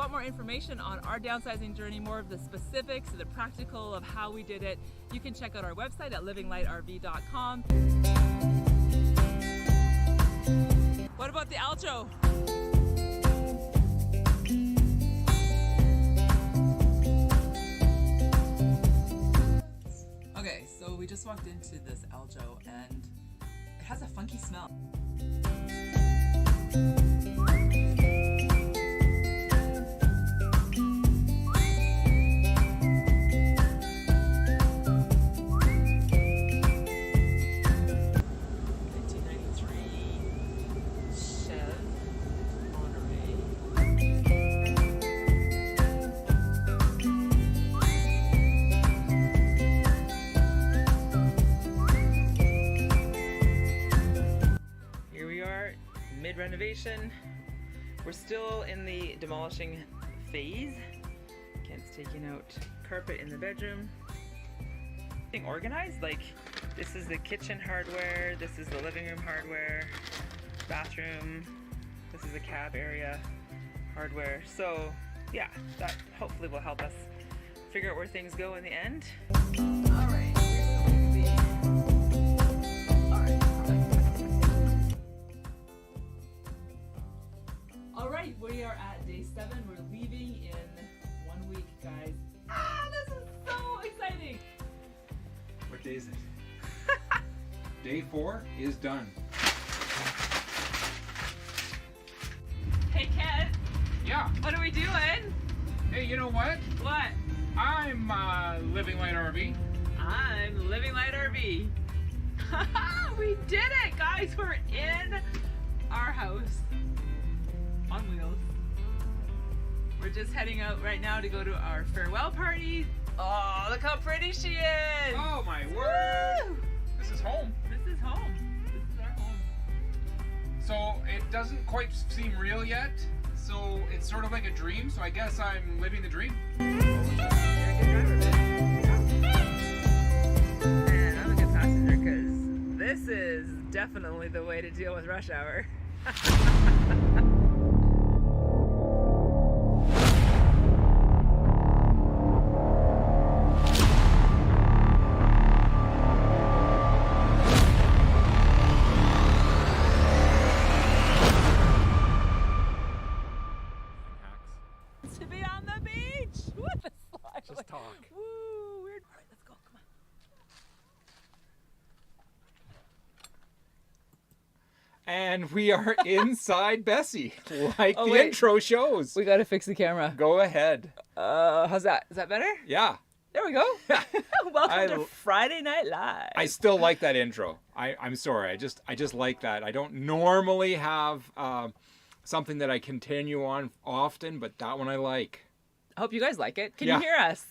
want more information on our downsizing journey, more of the specifics, the practical of how we did it, you can check out our website at livinglightrv.com. What about the outro? Okay, so we just walked into this aljo and it has a funky smell. Renovation. We're still in the demolishing phase. Kent's taking out carpet in the bedroom. Being organized, like this is the kitchen hardware, this is the living room hardware, bathroom, this is the cab area hardware. So yeah, that hopefully will help us figure out where things go in the end. All right. Alright, we are at day 7. We're leaving in 1 week, guys. Ah, this is so exciting! What day is it? Day 4 is done. Hey, Ken. Yeah. What are we doing? Hey, you know what? What? I'm Living Light RV. I'm Living Light RV. We did it, guys! We're in our house. On wheels. We're just heading out right now to go to our farewell party. Oh, look how pretty she is! Oh my word! Woo! This is home. This is home. This is our home. So it doesn't quite seem real yet. So it's sort of like a dream. So I guess I'm living the dream. And I'm a good passenger because this is definitely the way to deal with rush hour. To be on the beach with a slide. Just talk. Woo, weird. All right, let's go. Come on. And we are inside Bessie, like Oh, the wait. intro shows. We gotta fix the camera. Go ahead. How's that? Is that better? Yeah. There we go. Welcome to I- Friday Night Live. I still like that intro. I'm sorry. I just like that. I don't normally have something that I continue on often, but that one I like. I hope you guys like it. Can Yeah. you hear us?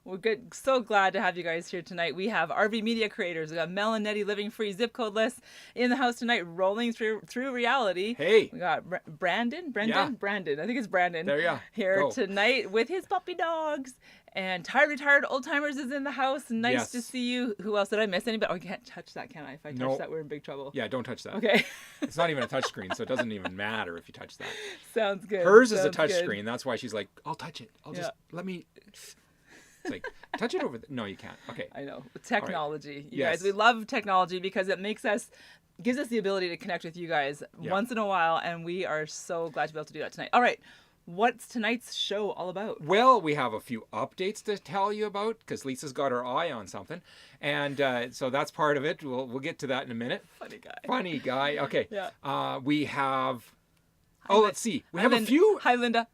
We're good. So glad to have you guys here tonight. We have RV media creators. We got Mel and Nettie living free, zip code list in the house tonight, rolling through reality. Hey. We got Brandon. Yeah. Brandon. I think it's Brandon. There you go. Here Go. tonight with his puppy dogs. And Tired Retired Old Timers is in the house. Nice Yes. to see you. Who else did I miss? Anybody? Oh, I can't touch that, can I? If I touch No. that, we're in big trouble. Yeah, don't touch that. Okay. It's not even a touch screen, so it doesn't even matter if you touch that. Sounds good. Hers is a Sounds touch good. screen. That's why she's like, I'll touch it. I'll just let me. It's like, touch it over there. No, you can't. Okay. I know. Technology. You Yes. guys, we love technology because it gives us the ability to connect with you guys once in a while, and we are so glad to be able to do that tonight. All right. What's tonight's show all about? Well, we have a few updates to tell you about because Lisa's got her eye on something, and so that's part of it. We'll get to that in a minute. Funny guy. Funny guy. Okay. Yeah. We have. Let's see. We have a few. Hi, Linda.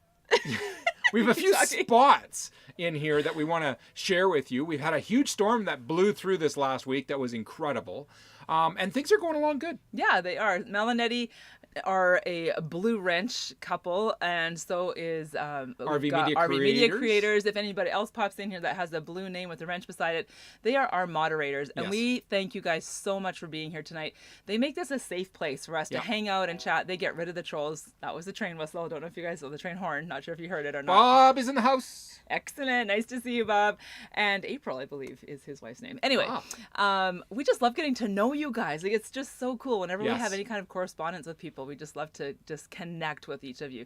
We have a few Talking. spots in here that we want to share with you. We've had a huge storm that blew through this last week that was incredible. And things are going along good. Yeah, they are. Mel and Eddie are a Blue Wrench couple, and so is RV we've got Media RV Media Creators. Creators. If anybody else pops in here that has a blue name with a wrench beside it, they are our moderators, and Yes. we thank you guys so much for being here tonight. They make this a safe place for us to hang out and chat. They get rid of the trolls. That was the train whistle. I don't know if you guys saw the train horn. Not sure if you heard it or not. Bob is in the house. Excellent. Nice to see you, Bob. And April, I believe, is his wife's name. Anyway, we just love getting to know you guys. Like, it's just so cool. Whenever we Yes. have any kind of correspondence with people, we just love to just connect with each of you.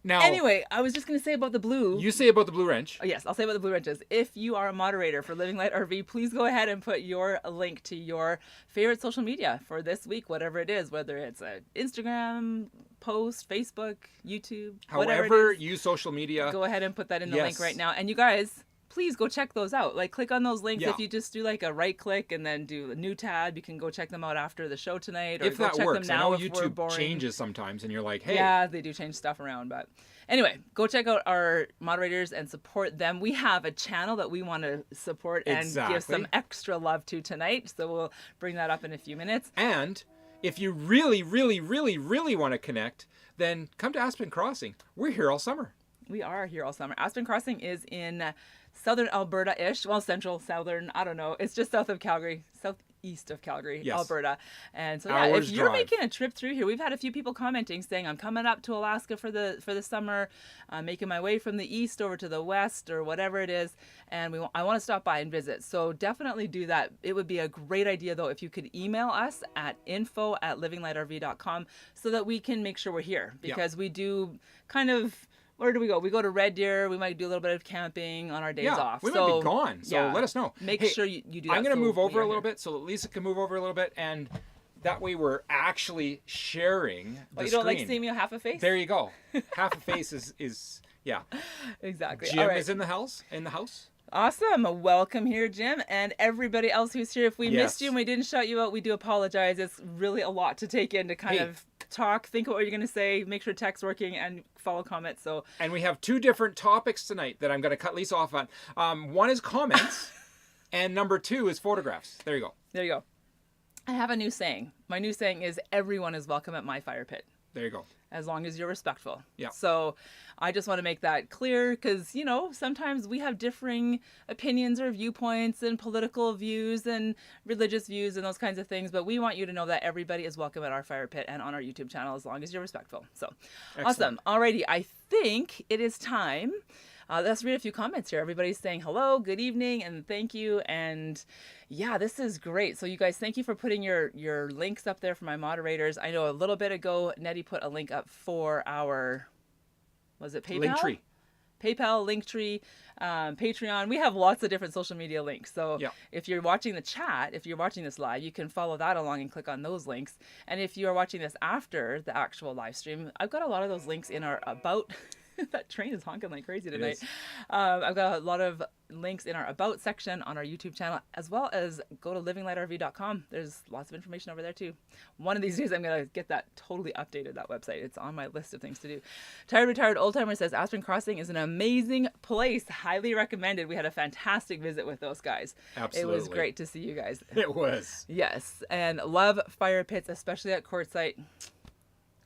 Now, Anyway, I was just going to say about the blue. you say about the blue wrench. Oh, yes, I'll say about the blue wrenches. If you are a moderator for Living Light RV, please go ahead and put your link to your favorite social media for this week, whatever it is, whether it's an Instagram post, Facebook, YouTube, whatever However it is. you social media. Go ahead and put that in the Yes. link right now. And you guys, please go check those out. Like, click on those links. Yeah. If you just do like a right click and then do a new tab, you can go check them out after the show tonight, or If go that check works. them I now know if we're YouTube boring. changes sometimes, and you're like, hey. Yeah, they do change stuff around, but anyway, go check out our moderators and support them. We have a channel that we want to support and give some Exactly. extra love to tonight, so we'll bring that up in a few minutes. And if you really, really, really, really want to connect, then come to Aspen Crossing. We're here all summer. We are here all summer. Aspen Crossing is in southern Alberta-ish. Well, central, southern, I don't know. It's just south of Calgary, southeast of Calgary, Yes. Alberta. And so yeah, Hours if you're drive. making a trip through here, we've had a few people commenting saying, I'm coming up to Alaska for the summer, I'm making my way from the east over to the west or whatever it is, and I want to stop by and visit. So definitely do that. It would be a great idea, though, if you could email us at info@livinglightrv.com so that we can make sure we're here, because we do kind of... Where do we go? We go to Red Deer. We might do a little bit of camping on our days off. We might be gone, so let us know. Make Hey, sure you do that. I'm going to so move we over are a little here. bit so that Lisa can move over a little bit, and that way we're actually sharing the Oh, you don't like screen. seeing me half a face? There you go. Half a face is yeah. Exactly. Jim All right. is in the house. Awesome. Welcome here, Jim, and everybody else who's here. If we Yes. missed you and we didn't shout you out, we do apologize. It's really a lot to take in to kind Hey. of talk, think of what you're going to say, make sure tech's working, and follow comments. So And we have two different topics tonight that I'm going to cut Lisa off on. One is comments, and number two is photographs. There you go. there you go. I have a new saying. My new saying is, everyone is welcome at my fire pit, There you go. as long as you're respectful. Yeah. So I just want to make that clear because, you know, sometimes we have differing opinions or viewpoints and political views and religious views and those kinds of things. But we want you to know that everybody is welcome at our fire pit and on our YouTube channel as long as you're respectful. So Excellent. awesome. Alrighty. I think it is time. Let's read a few comments here. Everybody's saying hello, good evening, and thank you. And yeah, this is great. So you guys, thank you for putting your links up there for my moderators. I know a little bit ago, Nettie put a link up for our, was it PayPal? Linktree. PayPal, Linktree, Patreon. We have lots of different social media links. So Yeah. if you're watching the chat, if you're watching this live, you can follow that along and click on those links. And if you are watching this after the actual live stream, I've got a lot of those links in our About. That train is honking like crazy tonight. is. I've got a lot of links in our About section on our YouTube channel, as well as go to livinglightrv.com. There's lots of information over there too. One of these days I'm going to get that totally updated, that website. It's on my list of things to do. Tired Retired Old Timer says Aspen Crossing is an amazing place. Highly recommended. We had a fantastic visit with those guys. Absolutely. It was great to see you guys. It was. Yes, and love fire pits, especially at Quartzsite.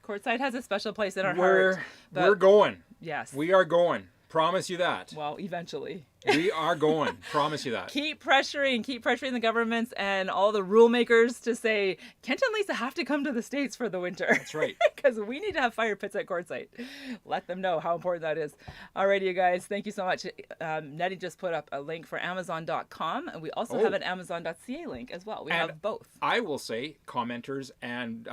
Quartzsite has a special place in our heart. We're going. Yes. We are going. Promise you that. Well, eventually. We are going. Promise you that. Keep pressuring the governments and all the rule makers to say, Kent and Lisa have to come to the States for the winter. That's right. Because we need to have fire pits at Quartzsite. Let them know how important that is. Alrighty, you guys. Thank you so much. Nettie just put up a link for Amazon.com, and we also have an Amazon.ca link as well. We have both. I will say, commenters and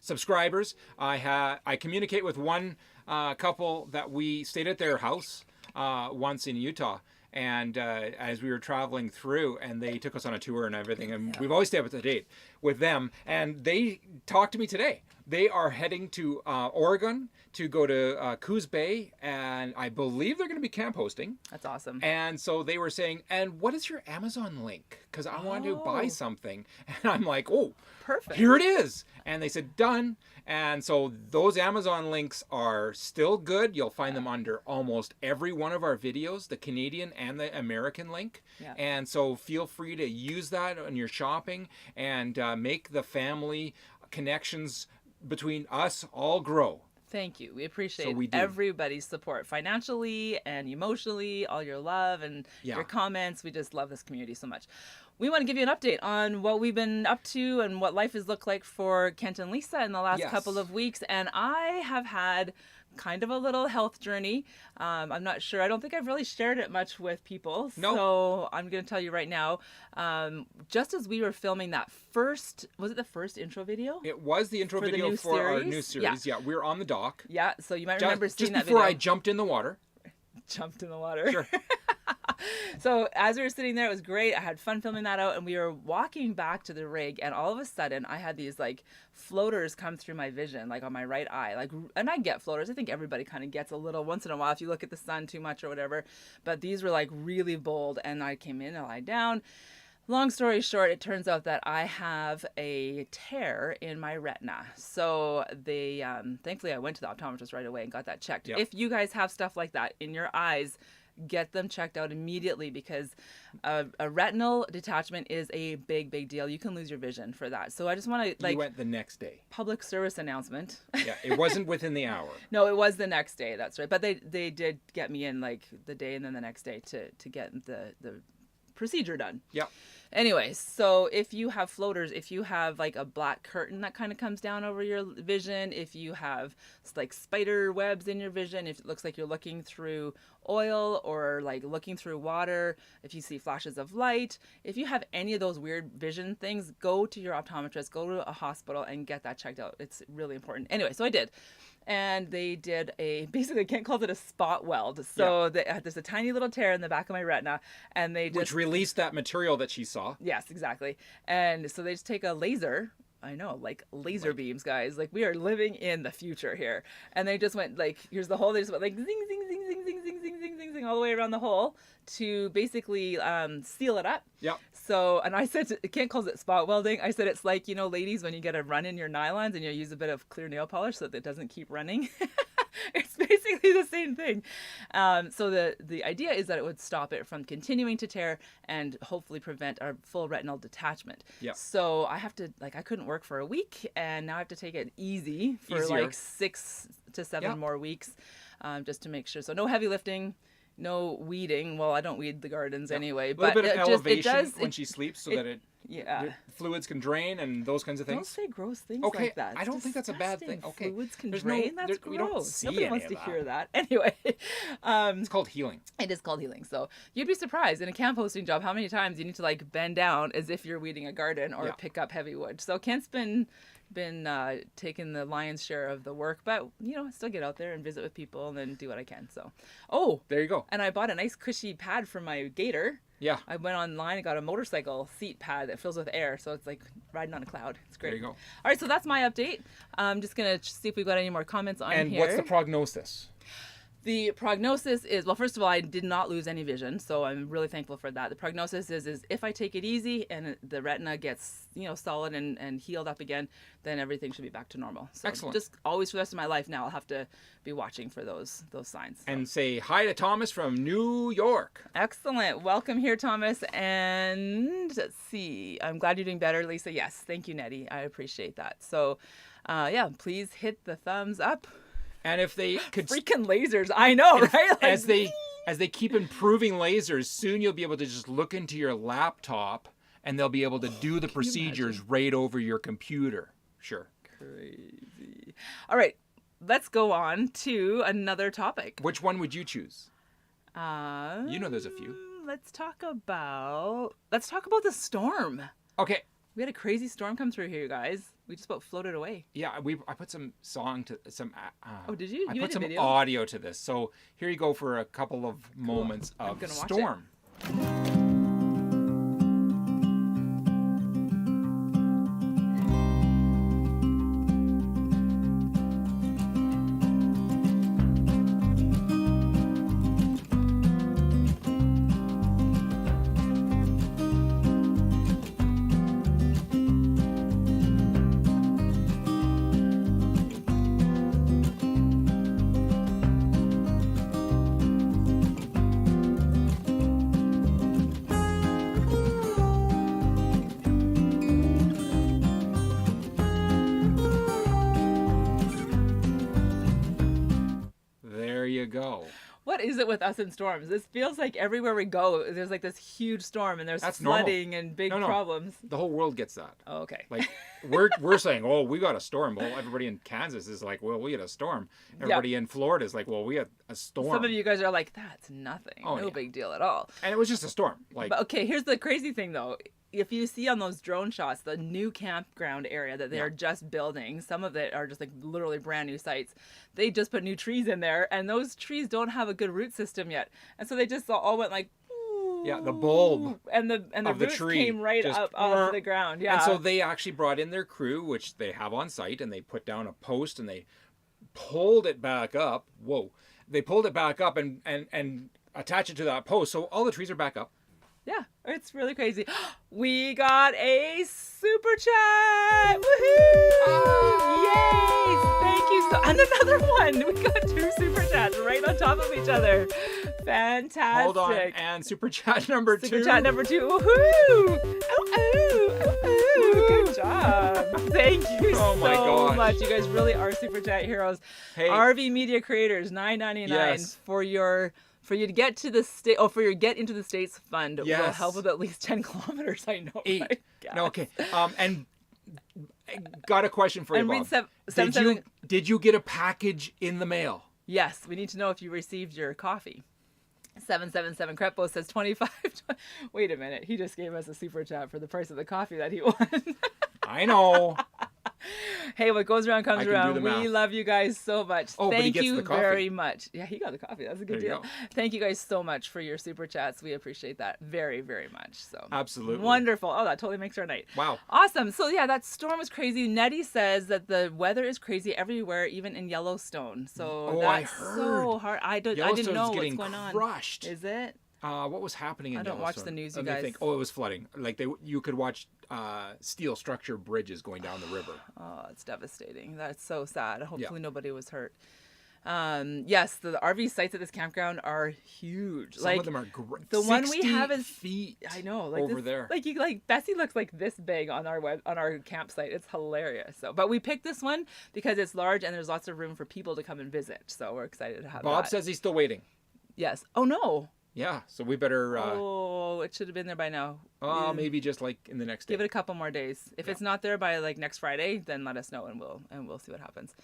subscribers, I communicate with one couple that we stayed at their house once in Utah, and as we were traveling through, and they took us on a tour and everything, and we've always stayed up to date with them, and they talked to me today. They are heading to Oregon to go to Coos Bay, and I believe they're going to be camp hosting. That's awesome. And so they were saying, and what is your Amazon link? Because I want to buy something. And I'm like, oh, perfect. Here it is. And they said, done. And so those Amazon links are still good. You'll find them under almost every one of our videos, the Canadian and the American link. Yeah. And so feel free to use that on your shopping and make the family connections between us all grow. Thank you. We appreciate we do. everybody's support financially and emotionally, all your love and your comments. We just love this community so much. We want to give you an update on what we've been up to and what life has looked like for Kent and Lisa in the last couple of weeks. And I have had kind of a little health journey. I'm not sure. I don't think I've really shared it much with people. No. So I'm going to tell you right now, just as we were filming that first, was it the first intro video? It was the intro For the video new for our series? new series. Yeah, we're on the dock. Yeah, so you might remember seeing just that before video. I jumped in the water. Jumped in the water. Sure. So as we were sitting there, it was great. I had fun filming that out, and we were walking back to the rig, and all of a sudden I had these like floaters come through my vision, like on my right eye. Like, and I get floaters. I think everybody kind of gets a little once in a while if you look at the sun too much or whatever. But these were like really bold, and I came in and lied down. Long story short, it turns out that I have a tear in my retina. So they, thankfully I went to the optometrist right away and got that checked. Yep. If you guys have stuff like that in your eyes, get them checked out immediately, because a retinal detachment is a big deal. You can lose your vision for that. So I just want to You went the next day. public service announcement. Yeah, it wasn't within the hour. No, it was the next day. That's right. But they did get me in like the day and then the next day to get the procedure done. Yeah. Anyway, so if you have floaters, if you have like a black curtain that kind of comes down over your vision, if you have like spider webs in your vision, if it looks like you're looking through oil or like looking through water, if you see flashes of light, if you have any of those weird vision things, go to your optometrist, go to a hospital and get that checked out. It's really important. Anyway, so I did. And they did basically Kent calls it a spot weld. So there's a tiny little tear in the back of my retina, and they just... Which released that material that she saw. Yes, exactly. And so they just take a laser. I know, like laser beams, guys. Like, we are living in the future here. And they just went like, here's the hole. They just went like zing, zing, zing, zing, zing, zing, zing, zing, zing, zing, all the way around the hole to basically seal it up. Yeah. So, and I said, Kent calls it spot welding. I said, it's like, you know, ladies, when you get a run in your nylons and you use a bit of clear nail polish so that it doesn't keep running. It's basically the same thing. So the idea is that it would stop it from continuing to tear and hopefully prevent our full retinal detachment. Yeah. So I have to, like, I couldn't work for a week, and now I have to take it easy for Easier. like 6 to 7 more weeks, just to make sure. So no heavy lifting. No weeding. Well, I don't weed the gardens anyway. A little But bit of it elevation does, when she sleeps so that yeah. the fluids can drain and those kinds of Don't things. say gross things Okay, like that. I don't think that's a bad disgusting. thing. Okay. Fluids can There's drain. That's we gross. don't see Nobody any wants of to that. hear that. Anyway, It's called healing. it is called healing. So you'd be surprised in a camp hosting job how many times you need to like bend down as if you're weeding a garden or Yeah. pick up heavy wood. So Kent's been taking the lion's share of the work, but you know, I still get out there and visit with people and then do what I can. So, There you go. and I bought a nice cushy pad for my gator. Yeah. I went online and got a motorcycle seat pad that fills with air, so it's like riding on a cloud. It's great. There you go. All right, so that's my update. I'm just gonna see if we've got any more comments on And here. what's the prognosis? The prognosis is, well, first of all, I did not lose any vision, so I'm really thankful for that. The prognosis is if I take it easy and the retina gets, you know, solid and healed up again, then everything should be back to normal. So Excellent. just always for the rest of my life now, I'll have to be watching for those signs. So. And say hi to Thomas from New York. Excellent. Welcome here, Thomas. And let's see. I'm glad you're doing better, Lisa. Yes. Thank you, Nettie. I appreciate that. So, yeah, please hit the thumbs up. And if they could Freaking lasers. I know, right? Like, as they keep improving lasers, soon you'll be able to just look into your laptop and they'll be able to do the procedures right over your computer. Sure. Crazy. All right. Let's go on to another topic. Which one would you choose? You know there's a few. Let's talk about the storm. Okay. We had a crazy storm come through here, you guys. We just about floated away. Yeah, I put some song to some. Oh, did you? I You put made a some video? audio to this. So here you go for a couple of moments I'm of gonna watch storm. What is it with us and storms? This feels like everywhere we go, there's like this huge storm and there's That's flooding and big problems. The whole world gets that. Oh, okay. Like we're saying, oh, we got a storm. Well, everybody in Kansas is like, well, we had a storm. Everybody in Florida is like, well, we had a storm. Some of you guys are like, that's nothing. No big deal at all. And it was just a storm. Like, but okay, here's the crazy thing though. If you see on those drone shots, the new campground area that they are just building, some of it are just like literally brand new sites. They just put new trees in there, and those trees don't have a good root system yet, and so they just all went like, the bulb and the roots tree came right up off the ground. Yeah, and so they actually brought in their crew, which they have on site, and they put down a post and they pulled it back up. They pulled it back up and attached it to that post, so all the trees are back up. Yeah, it's really crazy. We got a super chat! Woohoo! Yay! Thank you and another one! We got 2 super chats right on top of each other. Fantastic. Hold on, and super chat number 2. Super chat number 2. Woohoo! Oh, good job. Thank you so much. You guys really are super chat heroes. Hey, RV Media Creators, $9.99 for you to get to the state, for your Get Into the States fund will help with at least 10 kilometers. I know. 8. No, okay. And got a question for you, Bob. Did you get a package in the mail? Yes. We need to know if you received your coffee. 777 Crepo says 25. Wait a minute. He just gave us a super chat for the price of the coffee that he won. I know. Hey, what goes around comes around. We love you guys so much. Thank you very much. Yeah, he got the coffee. That's a good deal. Thank you guys so much for your super chats. We appreciate that very, very much. So absolutely wonderful. Oh, that totally makes our night. Wow. Awesome. So yeah, that storm was crazy. Nettie says that the weather is crazy everywhere, even in Yellowstone. So that's so hard. I didn't know what's going on. Crushed. Is it? What was happening in Yellowstone? I don't watch the news, you guys. It was flooding. Like you could watch steel structure bridges going down the river. Oh, it's devastating. That's so sad. Hopefully nobody was hurt. Yes, the RV sites at this campground are huge. Some of them are great. The one we have is feet. I know, like over this, there. Like Bessie looks like this big on our campsite. It's hilarious. So, but we picked this one because it's large and there's lots of room for people to come and visit. So we're excited to have Bob says he's still waiting. Yes. Oh no. Yeah, so we better... it should have been there by now. Maybe just like in the next day. Give it a couple more days. If it's not there by like next Friday, then let us know and we'll see what happens.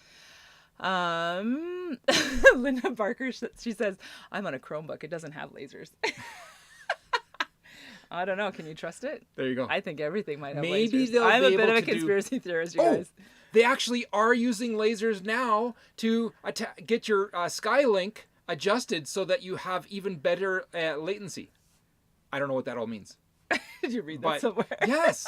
Linda Barker, she says, I'm on a Chromebook. It doesn't have lasers. I don't know. Can you trust it? There you go. I think everything might have Maybe lasers. They'll I'm be a bit able of a to conspiracy theorist, you guys. They actually are using lasers now to get your Skylink adjusted so that you have even better latency. I don't know what that all means. Did you read that somewhere? Yes.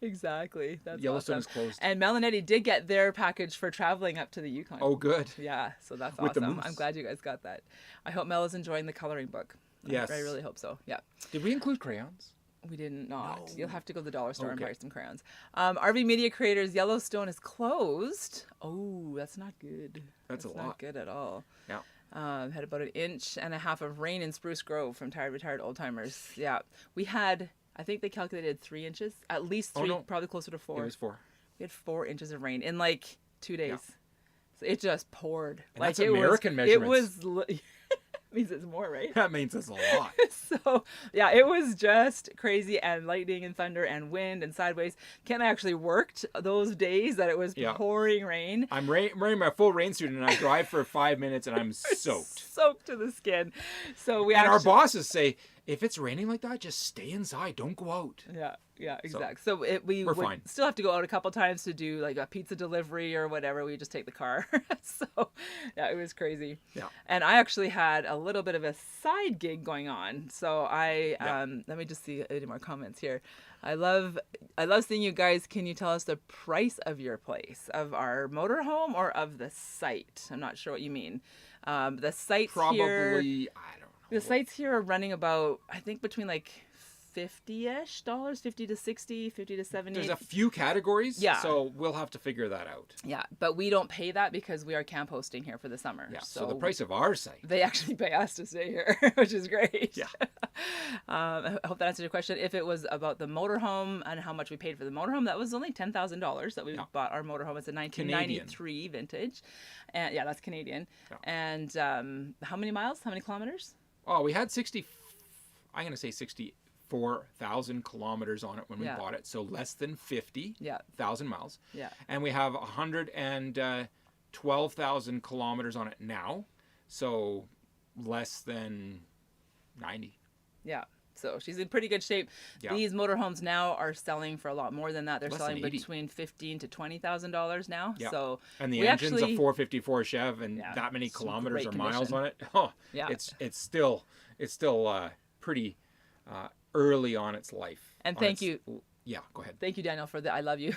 Exactly. That's Yellowstone awesome. is closed. And Mel and Eddie did get their package for traveling up to the Yukon. Oh, good. Yeah, so that's With awesome. I'm glad you guys got that. I hope Mel is enjoying the coloring book. Yes. I really hope so. Yeah. Did we include crayons? We didn't not. No. You'll have to go to the dollar store and buy some crayons. RV Media Creators, Yellowstone is closed. Oh, that's not good. That's a lot. Not good at all. Yeah. Had about 1.5 inches of rain in Spruce Grove from Tired Retired Old Timers. Yeah. We had, I think they calculated 3 inches. At least 3, probably closer to 4. It was 4. We had 4 inches of rain in like 2 days. Yeah. So it just poured. And like that's American measurements. It was... means it's more, right? That means it's a lot. So yeah, it was just crazy, and lightning and thunder and wind and sideways. Ken actually worked those days that it was pouring rain. I'm wearing my full rain suit and I drive for 5 minutes and I'm soaked to the skin. So our bosses say, if it's raining like that, just stay inside. Don't go out. Yeah, exactly. So we would fine. Still have to go out a couple times to do like a pizza delivery or whatever. We just take the car. So yeah, it was crazy. Yeah. And I actually had a little bit of a side gig going on. So let me just see any more comments here. I love seeing you guys. Can you tell us the price of your place, of our motorhome or of the site? I'm not sure what you mean. The sites probably here, I don't know. The sites here are running about, I think, between like $50-ish, 50 to 60, 50 to 70. There's a few categories, Yeah. so we'll have to figure that out. Yeah, but we don't pay that because we are camp hosting here for the summer. Yeah, so the price of our site. They actually pay us to stay here, which is great. Yeah. I hope that answered your question. If it was about the motorhome and how much we paid for the motorhome, that was only $10,000 that we bought our motorhome. It's a 1993 vintage. And yeah, that's Canadian. Yeah. And how many miles? How many kilometers? Oh, we had 64,000 kilometers on it when we bought it. So less than 50,000 miles. Yeah. And we have 112,000 kilometers on it now. So less than 90. Yeah. So she's in pretty good shape. Yeah. These motorhomes now are selling for a lot more than that. They're Less selling than 80. between $15,000 to $20,000 now. Yeah. So and the engine's a 454 Chev and Yeah, that many it's kilometers great or miles condition. on it. Oh, Yeah. it's still pretty early on its life. And on thank its- you. Yeah, go ahead. Thank you, Daniel, for the I love you.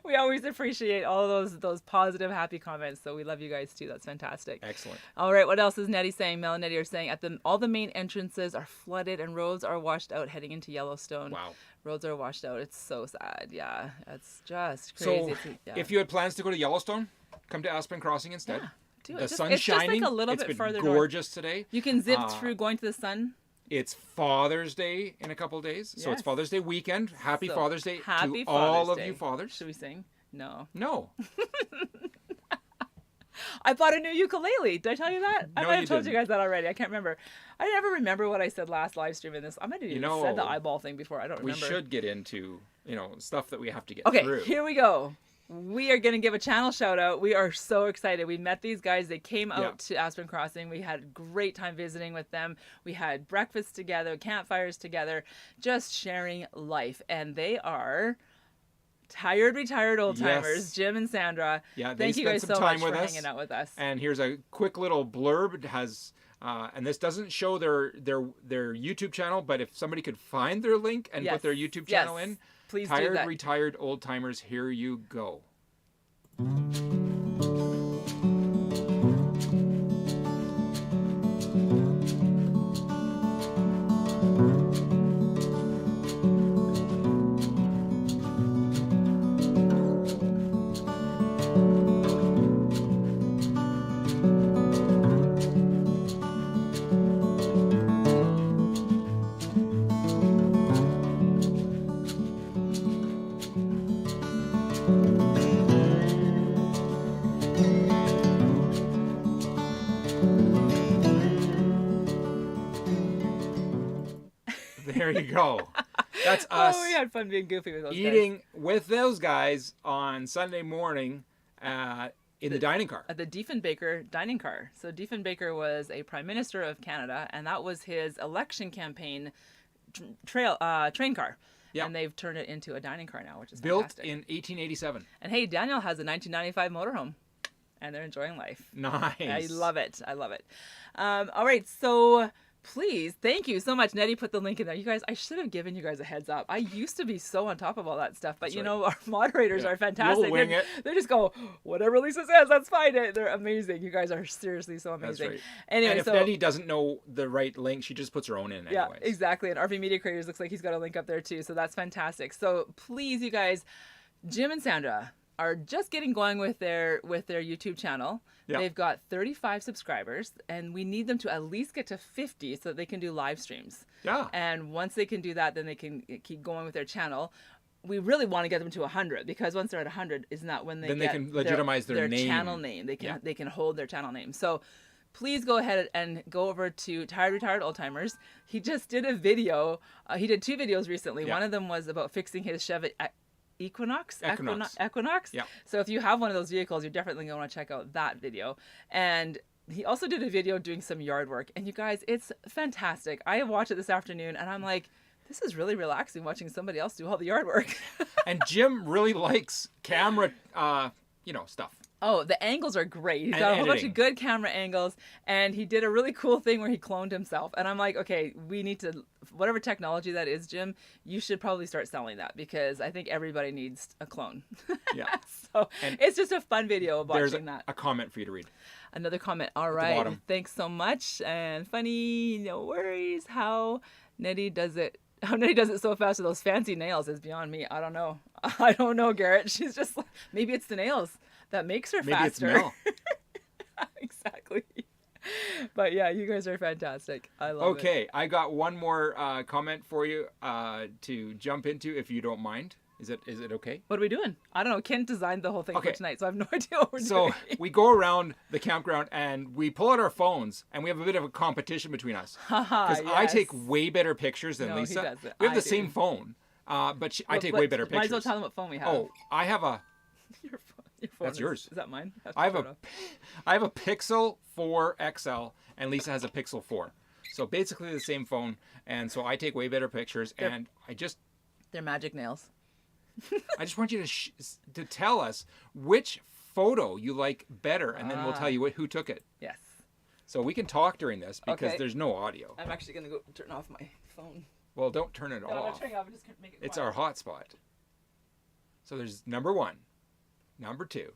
We always appreciate all of those positive, happy comments. So we love you guys too. That's fantastic. Excellent. All right. What else is Nettie saying? Mel and Nettie are saying all the main entrances are flooded and roads are washed out heading into Yellowstone. Wow. Roads are washed out. It's so sad. Yeah. It's just So crazy. if you had plans to go to Yellowstone, come to Aspen Crossing instead. Yeah, do it. The Just- sun's it's just like shining. a little It's bit been further north. gorgeous today. You can zip through going to the sun. It's Father's Day in a couple of days. So it's Yes. Father's Day weekend. Happy So, Father's Day happy to all Father's of Day. you fathers. Should we sing? No. No. I bought a new ukulele. Did I tell you that? I No, might you have told you didn't. guys that already. I can't remember. I never remember what I said last live stream in this. I might have even said the eyeball thing before. I don't We remember. should get into, stuff that we have to get Okay, through. here we go. We are going to give a channel shout out. We are so excited. We met these guys. They came out to Aspen Crossing. We had a great time visiting with them. We had breakfast together, campfires together, just sharing life. And they are retired old timers, Yes. Jim and Sandra. Yeah, they Thank you spent guys some so time much with for us. hanging out with us. And here's a quick little blurb. It has, and this doesn't show their YouTube channel, but if somebody could find their link and put their YouTube channel in, Please do that. Retired Old Timers, here you go. There you go. That's us Oh, we had fun being goofy with those guys. eating with those guys on Sunday morning in the dining car. At the Diefenbaker dining car. So Diefenbaker was a prime minister of Canada, and that was his election campaign train car. Yeah. And they've turned it into a dining car now, which is Built fantastic. in 1887. And hey, Daniel has a 1995 motorhome, and they're enjoying life. Nice. I love it. I love it. All right, so please, thank you so much. Nettie put the link in there. You guys, I should have given you guys a heads up. I used to be so on top of all that stuff, but That's you right. know, our moderators Yeah. are fantastic. You'll wing it. They just go, whatever Lisa says, that's fine. They're amazing. You guys are seriously so That's amazing. right. Anyway, And if so Nettie doesn't know the right link, she just puts her own in yeah, anyways. exactly. And RV Media Creators looks like he's got a link up there too. So that's fantastic. So please, you guys, Jim and Sandra are just getting going with their YouTube channel. Yeah. They've got 35 subscribers, and we need them to at least get to 50 so that they can do live streams. Yeah. And once they can do that, then they can keep going with their channel. We really want to get them to 100 because once they're at 100, isn't that when they Then they get can legitimize their name. channel name? They can Yeah. they can hold their channel name. So please go ahead and go over to Retired Old Timers. He just did a video. He did 2 videos recently. Yeah. One of them was about fixing his Chevy Equinox. Equinox. Yeah. So if you have one of those vehicles, you're definitely going to want to check out that video. And he also did a video doing some yard work. And you guys, it's fantastic. I watched it this afternoon, and I'm like, this is really relaxing watching somebody else do all the yard work. And Jim really likes camera, stuff. Oh, the angles are great. He's And got a whole bunch editing. of good camera angles, and he did a really cool thing where he cloned himself. And I'm like, okay, we need to, whatever technology that is, Jim, you should probably start selling that because I think everybody needs a clone. Yeah. So And it's just a fun video of There's watching that. a comment for you to read. Another comment. All the right. bottom. Thanks so much. And funny, no worries. How Nettie does it. how Nettie does it so fast with those fancy nails is beyond me. I don't know. I don't know, Garrett. She's just like, maybe it's the nails that makes her faster. Maybe it's Mel. Exactly. But yeah, you guys are fantastic. I love it. Okay, I got one more comment for you to jump into, if you don't mind. Is it okay? What are we doing? I don't know. Ken designed the whole thing Okay. for tonight, so I have no idea what we're doing. So we go around the campground and we pull out our phones and we have a bit of a competition between us. Because I take way better pictures than No, Lisa. he doesn't. We have I the do. same phone, but I take way better pictures. Might as well tell them what phone we have. Oh, I have a. Your phone That's yours. Is that mine? I have a Pixel 4 XL and Lisa has a Pixel 4. So basically the same phone, and so I take way better pictures. And They're magic nails. I just want you to tell us which photo you like better, and then we'll tell you who took it. Yes. So we can talk during this because Okay. there's no audio. I'm actually gonna go turn off my phone. Well, don't turn it No, I'm off. not turning it off. I'm just gonna make it It's quiet. our hotspot. So there's number 1, number 2,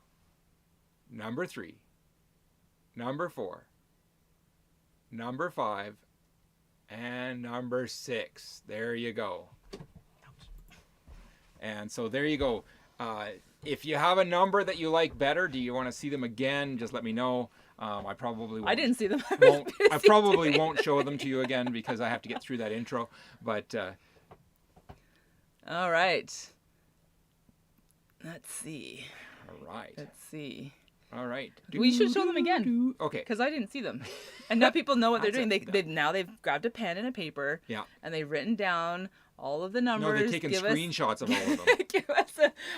number 3, number 4, number 5, and number 6. There you go. And so there you go. If you have a number that you like better, do you want to see them again? Just let me know. I probably won't. I didn't see them. I probably won't show them to you again because I have to get through that intro. But All right. Let's see. all right, Let's see. all right. We should show them again Okay. because I didn't see them, and now people know what they're That's doing. They've grabbed a pen and a paper. Yeah. And they've written down all of the numbers. No, they've taken Give screenshots of all of them. Give us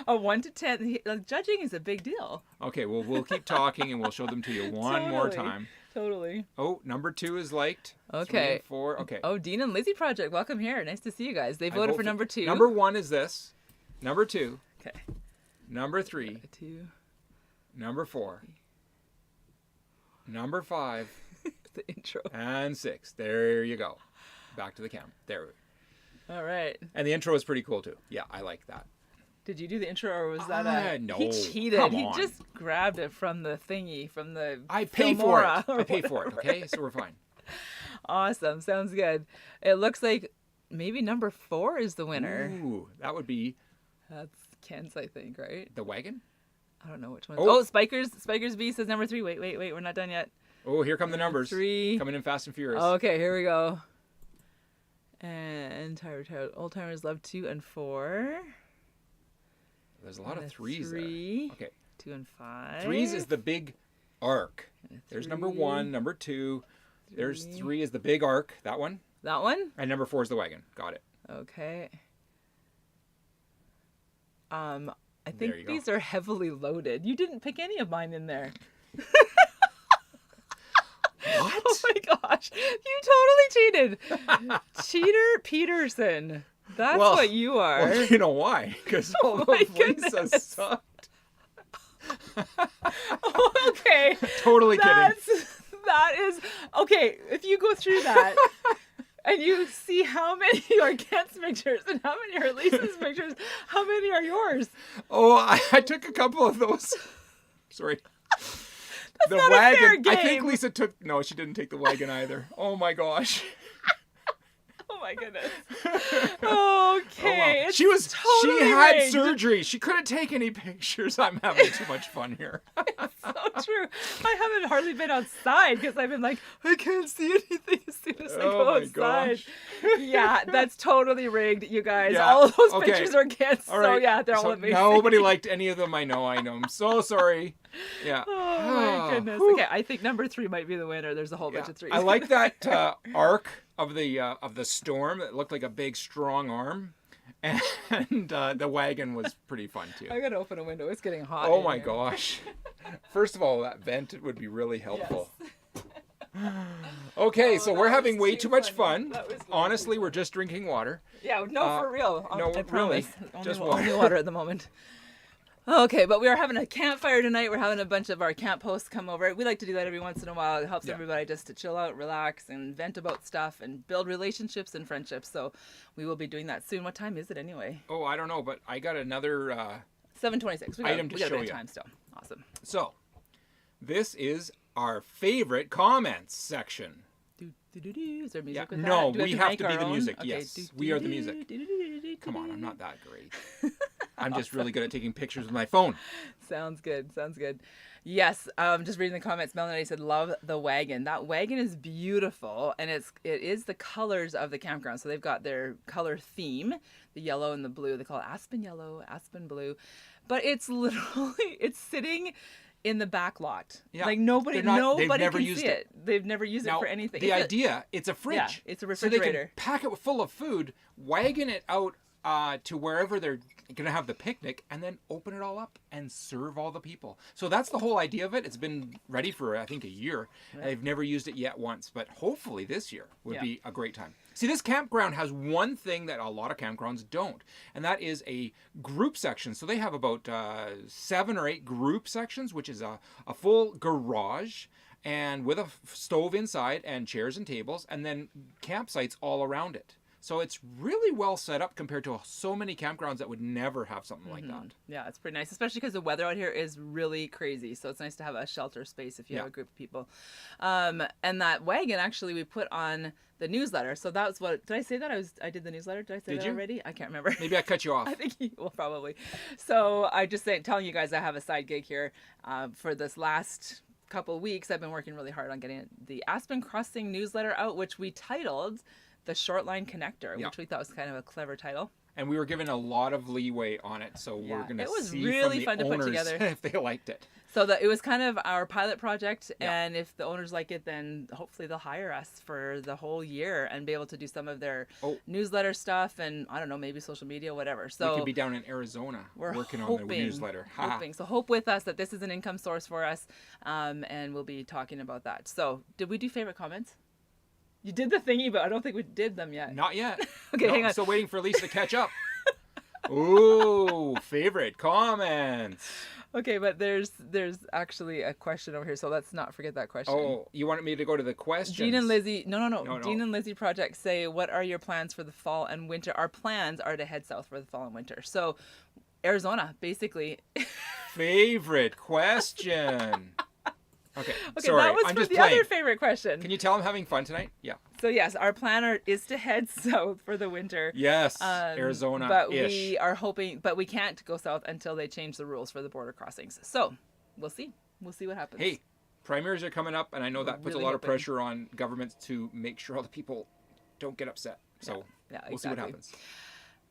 a 1 to 10. Like, judging is a big deal. Okay, well, we'll keep talking and we'll show them to you one more Totally. time. Totally. Oh, number 2 is liked. 3 Okay. and 4. Okay. Oh, Dean and Lizzie Project, welcome here. Nice to see you guys. They voted for number 2. Number 1 is this. Number 2. Okay. Number 3. 2. Number 4. Number 5. The intro. And 6. There you go. Back to the camera. There. All right. And the intro is pretty cool too. Yeah, I like that. Did you do the intro or was that No, He cheated. come He on. just grabbed it from the thingy, from the I pay for it. Filmora or I pay for it, whatever. okay? So we're fine. Awesome. Sounds good. It looks like maybe number 4 is the winner. Ooh, that would be That's Ken's, I think, right? the wagon. I don't know which one. Oh. Oh, Spikers B says number 3. Wait. We're not done yet. Oh, here come the numbers. 3. Coming in fast and furious. Okay, here we go. And Old Timers Love 2 and 4. There's a lot And of a 3s 3. there. Okay. 2 and 5. 3s is the big arc. And a There's number 3. 1, number 2. There's 3. 3 is the big arc. That one. That one? And number 4 is the wagon. Got it. Okay. I There think you go. these are heavily loaded. You didn't pick any of mine in there. What? Oh my gosh. You totally cheated. Cheater Peterson. That's Well- what you are. Well, you know why? Because all my of Lisa goodness. sucked. Okay. Totally kidding. That is okay. If you go through that and you see how many are Kent's pictures and how many are Lisa's pictures, how many are yours? Oh, I took a couple of those. Sorry. That's not a fair game. I think Lisa took. No, she didn't take the wagon either. Oh my gosh. Oh my goodness. Oh, wow. Okay. It's She totally had rigged. surgery. She couldn't take any pictures. I'm having too much fun here. So true. I haven't hardly been outside because I've been like, I can't see anything as soon as I Oh go my outside. gosh. Yeah, that's totally rigged, you guys. Yeah, All of those okay. pictures are Kent's. All So right. yeah, they're all So amazing. nobody liked any of them. I know. I'm so sorry. Yeah. Oh my goodness. Whew. Okay, I think number 3 might be the winner. There's a whole bunch of 3s. I like that arc of the storm that looked like a big strong arm, and the wagon was pretty fun too. I gotta open a window. It's getting hot. Oh in my here. gosh! First of all, that vent would be really helpful. Okay, so that we're having was way too too much funny. fun. That was way Honestly, we're just drinking water. Yeah, no, for real. no, I promise. really, just only water. water at the moment. Okay, but we are having a campfire tonight. We're having a bunch of our camp hosts come over. We like to do that every once in a while. It helps Yeah. everybody just to chill out, relax, and vent about stuff and build relationships and friendships. So we will be doing that soon. What time is it anyway? Oh, I don't know, but I got another. 7:26. Item to we got a show bit of you. time still. Awesome. So, this is our favorite comments section. Is there music Yeah. with No, that? Do we have make to be our the own? music. Okay. Yes, we are the music. Come on, I'm not that great. I'm just really good at taking pictures with my phone. Sounds good. Sounds good. Yes. Just reading the comments. Melanie said, "Love the wagon. That wagon is beautiful, and it is the colors of the campground. So they've got their color theme, the yellow and the blue. They call it aspen yellow, aspen blue, but it's literally it's sitting in the back lot. Yeah. Like nobody They've never can used see it. They've never used it Now, for anything. the idea, it's a fridge. Yeah, it's a So they refrigerator. can pack it full of food, wagon it out to wherever they're going to have the picnic, and then open it all up and serve all the people. So that's the whole idea of it. It's been ready for, I think, a year. Yeah. They've never used it yet once, but hopefully this year would Yeah. be a great time. See, this campground has one thing that a lot of campgrounds don't, and that is a group section. So they have about 7 or 8 group sections, which is a full garage and with a stove inside and chairs and tables, and then campsites all around it. So it's really well set up compared to so many campgrounds that would never have something like that. Yeah, it's pretty nice, especially because the weather out here is really crazy. So it's nice to have a shelter space if you have a group of people. And that wagon, actually, we put on the newsletter. So that's what, did I say that? I did the newsletter. Did I say Did that you? already? I can't remember. Maybe I cut you off. I think well, probably. So I just telling you guys I have a side gig here for this last couple of weeks. I've been working really hard on getting the Aspen Crossing newsletter out, which we titled The Short Line Connector, which we thought was kind of a clever title. And we were given a lot of leeway on it, so we're going to it was see really from fun the to put owners together. if they liked it. So that it was kind of our pilot project, and if the owners like it, then hopefully they'll hire us for the whole year and be able to do some of their newsletter stuff, and I don't know, maybe social media, whatever. So we could be down in Arizona working on the newsletter. So hope with us that this is an income source for us, and we'll be talking about that. So did we do favorite comments? You did the thingy, but I don't think we did them yet. Not yet. Okay, no, hang on. I'm still waiting for Lisa to catch up. Ooh, favorite comments. Okay, but there's actually a question over here, so let's not forget that question. Oh, you wanted me to go to the questions? Dean and Lizzie, no. No. Dean and Lizzie Project say, what are your plans for the fall and winter? Our plans are to head south for the fall and winter. So, Arizona, basically. Favorite question. Okay, sorry, that was I'm for just the playing. other favorite question. Can you tell I'm having fun tonight? Yeah. So yes, our plan is to head south for the winter. Yes, Arizona. But we are hoping, but we can't go south until they change the rules for the border crossings. So we'll see. We'll see what happens. Hey, primaries are coming up, and I know that puts really a lot of hoping. pressure on governments to make sure all the people don't get upset. So we'll see what happens.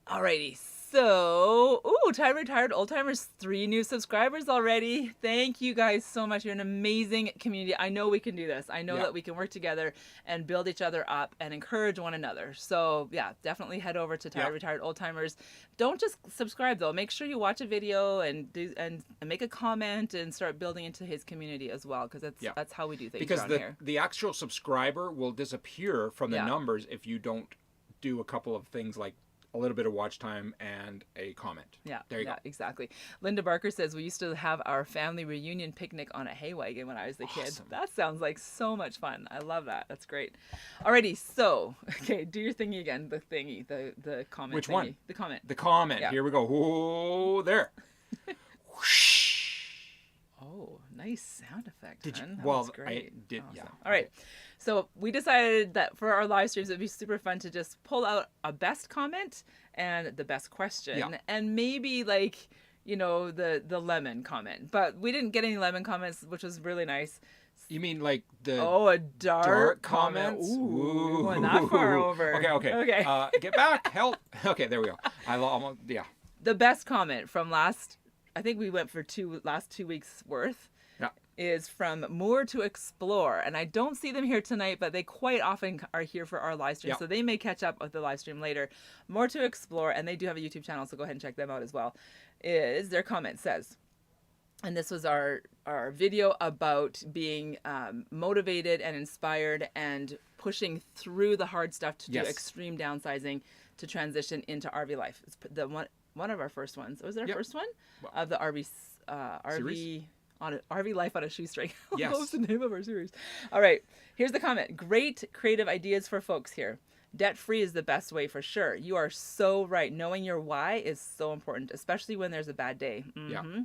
Alrighty. So, Time Retired Old Timers, 3 new subscribers already. Thank you guys so much. You're an amazing community. I know we can do this. I know that we can work together and build each other up and encourage one another. So, definitely head over to Time Retired Old Timers. Don't just subscribe though. Make sure you watch a video and make a comment and start building into his community as well, because that's how we do things because around here. the actual subscriber will disappear from the numbers if you don't do a couple of things like a little bit of watch time and a comment. There you go. Exactly. Linda Barker says, we used to have our family reunion picnic on a hay wagon when I was a kid. That sounds like so much fun. I love that. That's great. Alrighty, so, okay, do your thingy again. The thingy, the comment. Which thingy. one? The comment. The comment. Yeah. Here we go. Oh, there. Whoosh. Oh, nice sound effect. Did you? That Well, was great. I did. Awesome. Yeah. All right. So we decided that for our live streams, it'd be super fun to just pull out a best comment and the best question, and maybe like, the lemon comment. But we didn't get any lemon comments, which was really nice. You mean like the a dark comment? comments? Ooh, going that far over. Okay. Get back. Help. Okay, there we go. The best comment from I think we went for last 2 weeks worth. Is from More to Explore. And I don't see them here tonight, but they quite often are here for our live stream. So they may catch up with the live stream later. More to Explore, and they do have a YouTube channel, so go ahead and check them out as well. Their comment says, and this was our video about being motivated and inspired and pushing through the hard stuff to do extreme downsizing to transition into RV life. It's one of our first ones. Was it our first one? Of the RV series? On RV Life on a Shoestring. Yes. What was the name of our series? All right. Here's the comment. Great creative ideas for folks here. Debt-free is the best way for sure. You are so right. Knowing your why is so important, especially when there's a bad day. Mm-hmm.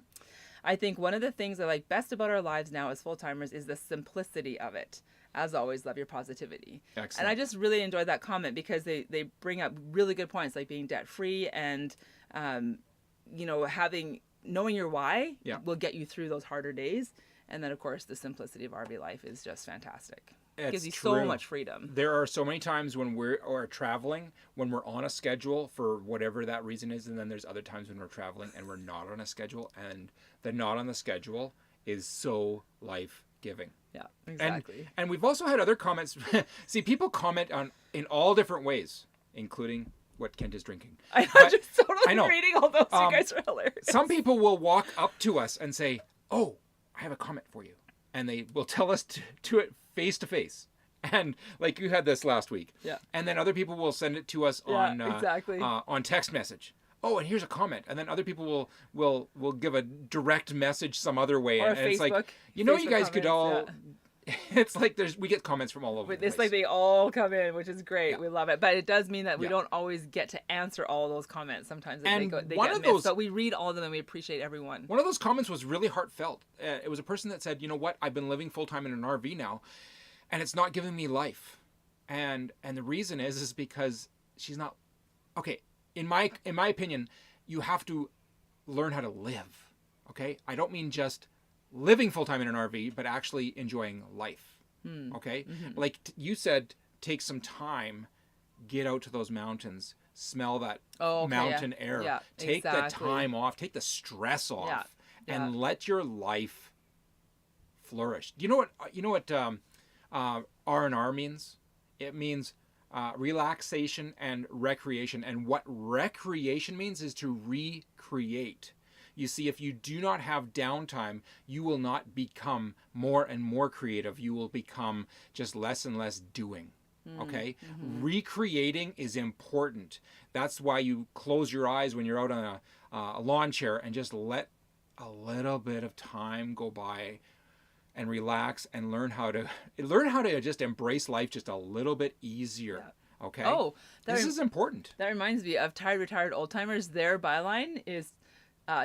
I think one of the things I like best about our lives now as full-timers is the simplicity of it. As always, love your positivity. Excellent. And I just really enjoyed that comment because they bring up really good points, like being debt free and, you know, knowing your why will get you through those harder days. And then, of course, the simplicity of RV life is just fantastic. It gives you so much freedom. There are so many times when we're traveling, when we're on a schedule for whatever that reason is, and then there's other times when we're traveling and we're not on a schedule, and the not on the schedule is so life-giving. Yeah, exactly. And we've also had other comments. See, people comment in all different ways, including what Kent is drinking. I'm just totally reading all those. You guys are hilarious. Some people will walk up to us and say, "Oh, I have a comment for you," and they will tell us to it face to face. And like you had this last week. Yeah. And then other people will send it to us on text message. Oh, and here's a comment. And then other people will give a direct message some other way. Or and Facebook. It's like, you know, Facebook you guys could all. comments, It's like we get comments from all over. It's like they all come in, which is great. Yeah. We love it, but it does mean that we don't always get to answer all those comments. Sometimes they get missed, but we read all of them and we appreciate everyone. One of those comments was really heartfelt. It was a person that said, "You know what? I've been living full time in an RV now, and it's not giving me life, and the reason is because she's not okay. In my opinion, you have to learn how to live. Okay, I don't mean just living full-time in an RV, but actually enjoying life. Okay? Mm-hmm. Like you said, take some time, get out to those mountains, smell that mountain air. Yeah, take the time off, take the stress off, and let your life flourish. You know what R&R means? It means relaxation and recreation. And what recreation means is to recreate. You see, if you do not have downtime, you will not become more and more creative. You will become just less and less doing. Okay? Mm-hmm. Recreating is important. That's why you close your eyes when you're out on a lawn chair and just let a little bit of time go by and relax and learn how to just embrace life just a little bit easier. Yeah. Okay? Oh, this is important. That reminds me of Tired Retired Old Timers. Their byline is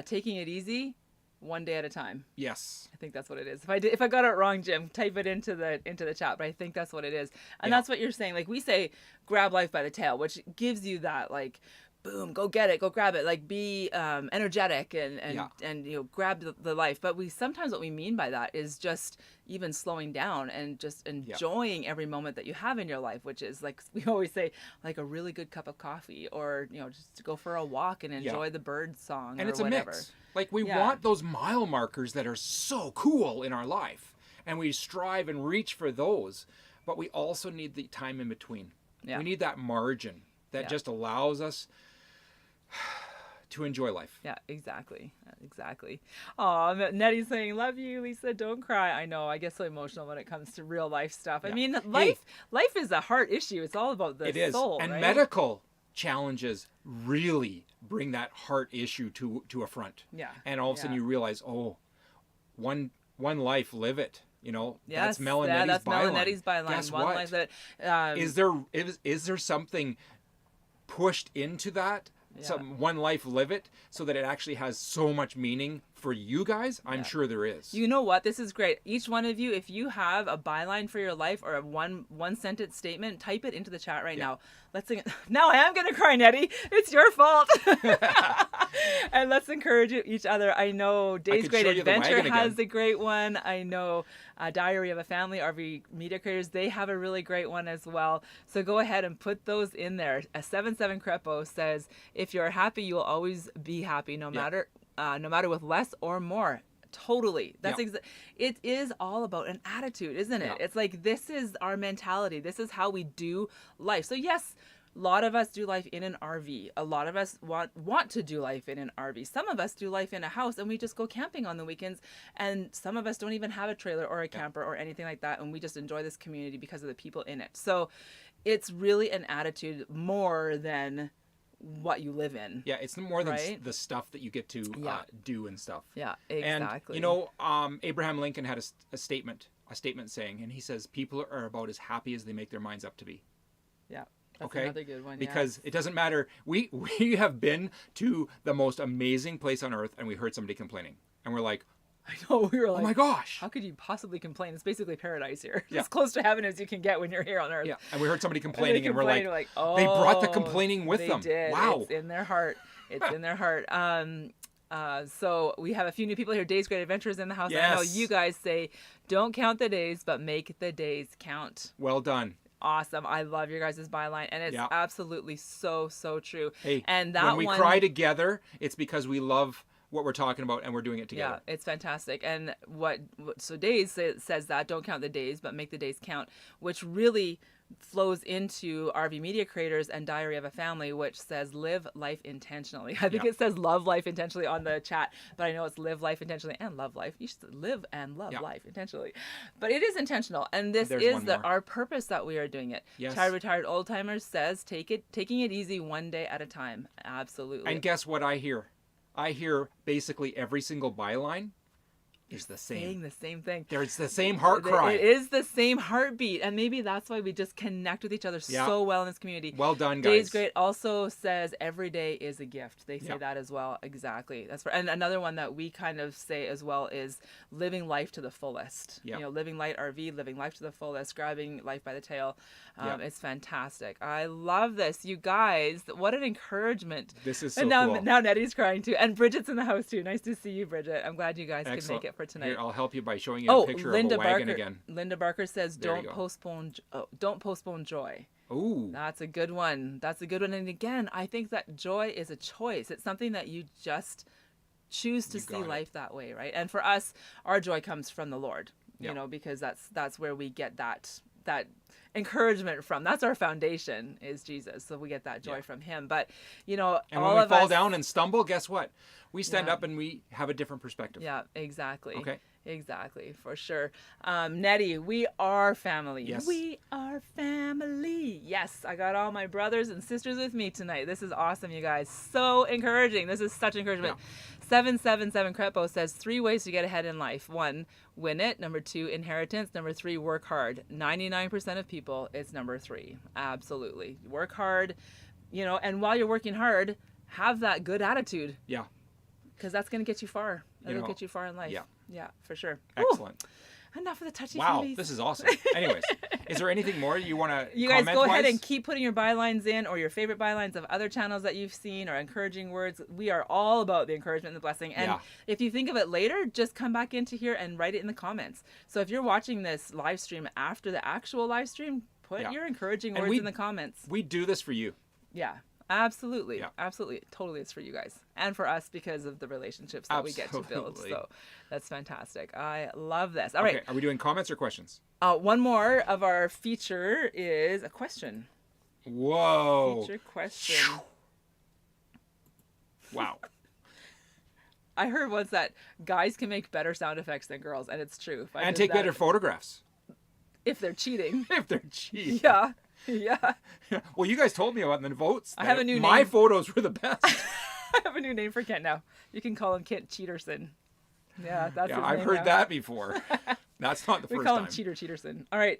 taking it easy, one day at a time. Yes, I think that's what it is. If I got it wrong, Jim, type it into the chat. But I think that's what it is, and that's what you're saying. Like we say, grab life by the tail, which gives you that like, boom, go get it, go grab it. Like be energetic and you know grab the life. But sometimes what we mean by that is just even slowing down and just enjoying every moment that you have in your life, which is like we always say, like a really good cup of coffee, or you know just to go for a walk and enjoy the bird song. And or it's whatever. A mix. Like we want those mile markers that are so cool in our life, and we strive and reach for those. But we also need the time in between. Yeah. We need that margin that just allows us to enjoy life. Yeah, exactly. Oh, Nettie's saying, love you, Lisa, don't cry. I know, I get so emotional when it comes to real life stuff. I mean, life is a heart issue. It's all about the soul, and right? medical challenges really bring that heart issue to a front. Yeah. And all of a sudden you realize, one life, live it. You know, that's Melanetti's byline. Guess one what? Life, that, is there something pushed into that? Some one life, live it, so that it actually has so much meaning for you guys? I'm sure there is. You know what? This is great. Each one of you, if you have a byline for your life or a one sentence statement, type it into the chat right now. Let's sing it. Now I am going to cry, Nettie. It's your fault. And let's encourage each other. I know Dave's Great Adventure has a great one. I know Diary of a Family, RV Media Creators, they have a really great one as well. So go ahead and put those in there. A 77 Crepo says, if you're happy, you will always be happy, no matter with less or more. Totally. That's it is all about an attitude, isn't it? It's like, this is our mentality. This is how we do life. So yes, a lot of us do life in an RV. A lot of us want to do life in an RV. Some of us do life in a house and we just go camping on the weekends. And some of us don't even have a trailer or a camper or anything like that. And we just enjoy this community because of the people in it. So it's really an attitude more than what you live in. Yeah, it's more than the stuff that you get to do and stuff. Yeah, exactly. And, you know, Abraham Lincoln had a statement saying, and he says, people are about as happy as they make their minds up to be. Yeah. That's another good one. Because it doesn't matter. We have been to the most amazing place on earth and we heard somebody complaining. And we're like, I know, we were like, Oh my gosh. how could you possibly complain? It's basically paradise here. Yeah. As close to heaven as you can get when you're here on earth. Yeah, and we heard somebody complaining, and we're like, oh, they brought the complaining with they them. Did. Wow. It's in their heart. It's in their heart. So we have a few new people here. Days Great Adventures in the house. Yes. I know you guys say, don't count the days, but make the days count. Well done. Awesome. I love your guys' byline, and it's absolutely so true. Hey, and that when we cry together, it's because we love what we're talking about and we're doing it together. Yeah, it's fantastic. And so Days says that, don't count the days, but make the days count, which really flows into RV Media Creators and Diary of a Family, which says live life intentionally. I think it says love life intentionally on the chat, but I know it's live life intentionally and love life. You should live and love life intentionally. But it is intentional, and this is our purpose that we are doing it. Yes. Tired Retired Old Timers says taking it easy one day at a time. Absolutely. And guess what I hear? I hear basically every single byline is the same. Saying the same thing. It's the same heart cry. It is the same heartbeat, and maybe that's why we just connect with each other so well in this community. Well done, guys. Days Great also says every day is a gift. They say that as well. Exactly. That's and another one that we kind of say as well is living life to the fullest. Yep. You know, living light RV, living life to the fullest, grabbing life by the tail. It's fantastic. I love this, you guys. What an encouragement. This is so and now, cool. now Nettie's crying too, and Bridget's in the house too. Nice to see you, Bridget. I'm glad you guys could make it for tonight. Here, I'll help you by showing you a picture of a wagon again. Linda Barker says, don't postpone joy. Ooh. That's a good one. That's a good one. And again, I think that joy is a choice. It's something that you just choose to see life that way, right? And for us, our joy comes from the Lord, you know, because that's where we get that encouragement from. That's our foundation, is Jesus. So we get that joy from him. But, you know, and when we fall down and stumble, guess what? We stand up and we have a different perspective. Yeah, exactly. Okay. Exactly, for sure. Nettie, we are family. Yes. We are family. Yes, I got all my brothers and sisters with me tonight. This is awesome, you guys. So encouraging. This is such encouragement. 777 Crepo says 3 ways to get ahead in life. 1, win it. Number 2, inheritance. Number 3, work hard. 99% of people, it's number 3. Absolutely. Work hard, you know, and while you're working hard, have that good attitude. Yeah. Because that's going to get you far. It'll get you far in life. Yeah. Yeah, for sure. Excellent. Ooh, enough of the touchy Wow, feelies. this is awesome. Anyways, is there anything more you want to You guys go ahead and keep putting your bylines in, or your favorite bylines of other channels that you've seen, or encouraging words. We are all about the encouragement and the blessing. And if you think of it later, just come back into here and write it in the comments. So if you're watching this live stream after the actual live stream, put your encouraging words in the comments. We do this for you. Yeah. Absolutely. Yeah. Absolutely. Totally. It's for you guys and for us because of the relationships that we get to build. So that's fantastic. I love this. All right. Are we doing comments or questions? One more of our feature is a question. Whoa. Feature question. Wow. I heard once that guys can make better sound effects than girls, and it's true. And take better photographs. If they're cheating. If they're cheating. Yeah. Yeah. Well, you guys told me about the votes. I have a new My name. photos were the best. I have a new name for Kent now. You can call him Kent Cheaterson. Yeah, that's his I've name heard now. that before. That's not the first time. We call him Cheaterson. All right.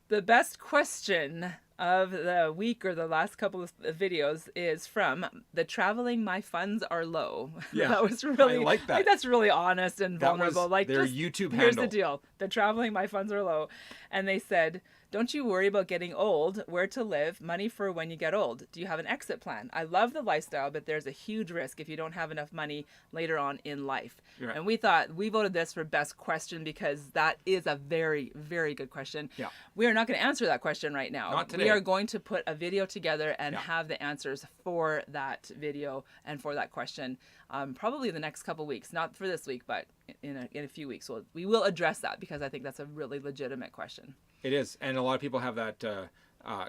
The best question of the week or the last couple of videos is from the Traveling My Funds Are Low. Yeah, that was really, I like that. That's really honest and vulnerable. That was like their just, YouTube here's handle. the deal. The Traveling My Funds Are Low. And they said, don't you worry about getting old, where to live, money for when you get old. Do you have an exit plan? I love the lifestyle, but there's a huge risk if you don't have enough money later on in life. Right. And we voted this for best question because that is a very, very good question. Yeah. We are not going to answer that question right now. Not today. We are going to put a video together and have the answers for that video and for that question. Probably the next couple weeks, not for this week, but in a few weeks. We will address that because I think that's a really legitimate question. It is. And a lot of people have that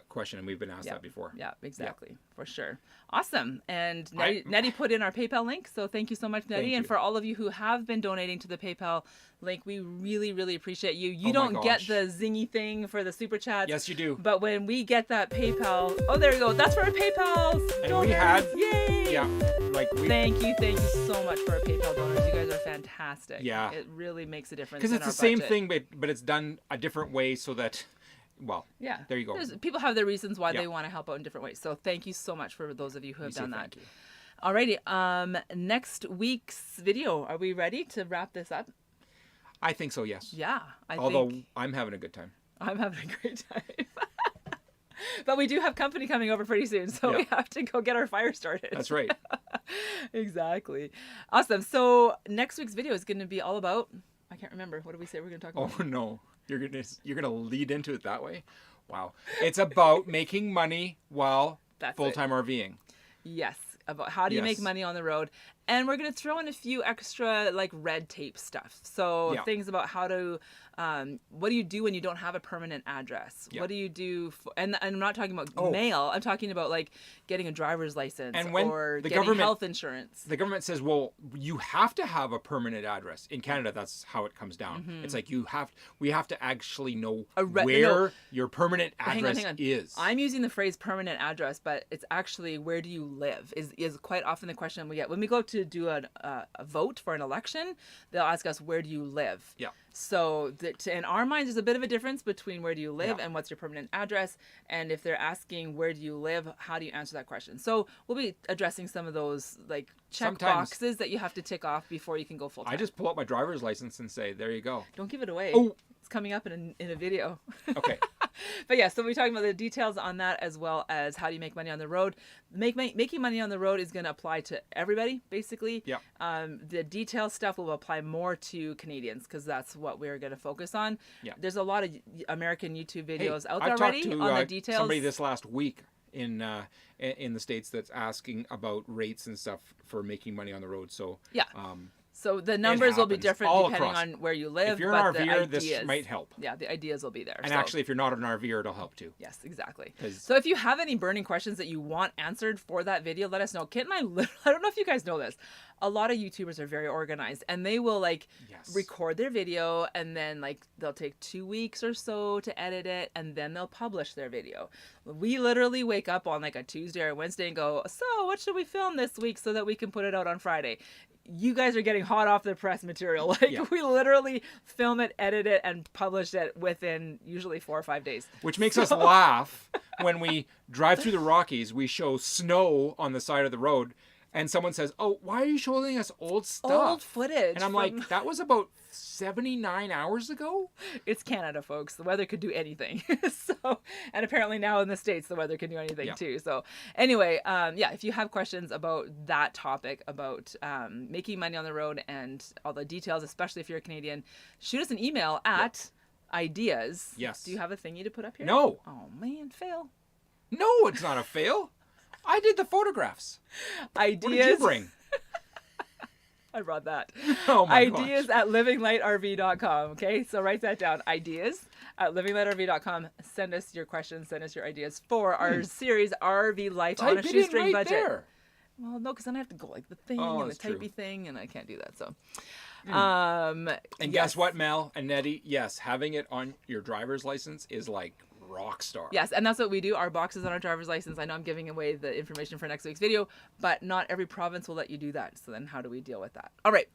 question, and we've been asked that before. Yeah, exactly. For sure. Awesome. And Nettie put in our PayPal link. So thank you so much, Nettie. And for all of you who have been donating to the PayPal link, we really, really appreciate you. You don't get the zingy thing for the super chats. Yes, you do. But when we get that PayPal, oh, there you go. That's for our PayPals. And donors. we had, yay. Yeah. Thank you so much for our PayPal donors. You guys are fantastic. Yeah. It really makes a difference. Because it's the same thing, but it's done a different way so that, well, yeah, there you go. People have their reasons why they want to help out in different ways. So thank you so much for those of you who have done that. Thank you. Alrighty. Next week's video. Are we ready to wrap this up? I think so, yes. Yeah. Although I'm having a good time. I'm having a great time. But we do have company coming over pretty soon, so we have to go get our fire started. That's right. Exactly. Awesome. So next week's video is going to be all about, I can't remember. What did we say we're going to talk about? Oh, no. You're gonna lead into it that way? Wow. It's about making money while full-time RVing. Yes. About how do you make money on the road. And we're going to throw in a few extra like red tape stuff. So things about how to, what do you do when you don't have a permanent address? What do you do? And I'm not talking about mail. I'm talking about like getting a driver's license and when or getting health insurance. The government says, well, you have to have a permanent address. In Canada, that's how it comes down. Mm-hmm. It's like we have to actually know where your permanent address is. I'm using the phrase permanent address, but it's actually where do you live is quite often the question we get. When we go to do a vote for an election, they'll ask us, where do you live? Yeah. So in our minds, there's a bit of a difference between where do you live and what's your permanent address. And if they're asking where do you live, how do you answer that question? So we'll be addressing some of those like check boxes that you have to tick off before you can go full time. I just pull out my driver's license and say, there you go. Don't give it away. Oh. It's coming up in a video. Okay. But yeah, so we're talking about the details on that as well as how do you make money on the road. Making money on the road is going to apply to everybody, basically. Yeah. The detail stuff will apply more to Canadians because that's what we're going to focus on. Yeah. There's a lot of American YouTube videos out there already on the details. Somebody this last week in the States that's asking about rates and stuff for making money on the road. So yeah. So the numbers will be different depending on where you live. If you're an RVer, this might help. Yeah, the ideas will be there. And actually, if you're not an RVer, it'll help too. Yes, exactly. So if you have any burning questions that you want answered for that video, let us know. Kit and I don't know if you guys know this. A lot of YouTubers are very organized and they will record their video and then they'll take 2 weeks or so to edit it and then they'll publish their video. We literally wake up on a Tuesday or Wednesday and go, so what should we film this week so that we can put it out on Friday? You guys are getting hot off the press material. We literally film it, edit it, and publish it within usually 4 or 5 days. Which makes us laugh when we drive through the Rockies. We show snow on the side of the road, and someone says, "Oh, why are you showing us old stuff? Old footage." And I'm like, that was about 79 hours ago? It's Canada, folks. The weather could do anything. And apparently now in the States, the weather can do anything too. So anyway, if you have questions about that topic, about making money on the road and all the details, especially if you're a Canadian, shoot us an email at ideas. Yes. Do you have a thingy to put up here? No. Oh, man, fail. No, it's not a fail. I did the photographs. Ideas. What did you bring? I brought that. Oh my Ideas gosh. at livinglightrv.com. Okay, so write that down. Ideas at livinglightrv.com. Send us your questions. Send us your ideas for our series RV Life on a Shoestring Budget. There. Well, no, because then I have to go the thing and the typey thing, and I can't do that. So, and guess what, Mel and Nettie? Yes, having it on your driver's license is like rock star. Yes, and that's what we do. Our boxes on our driver's license. I know I'm giving away the information for next week's video, but not every province will let you do that. So then how do we deal with that? All right.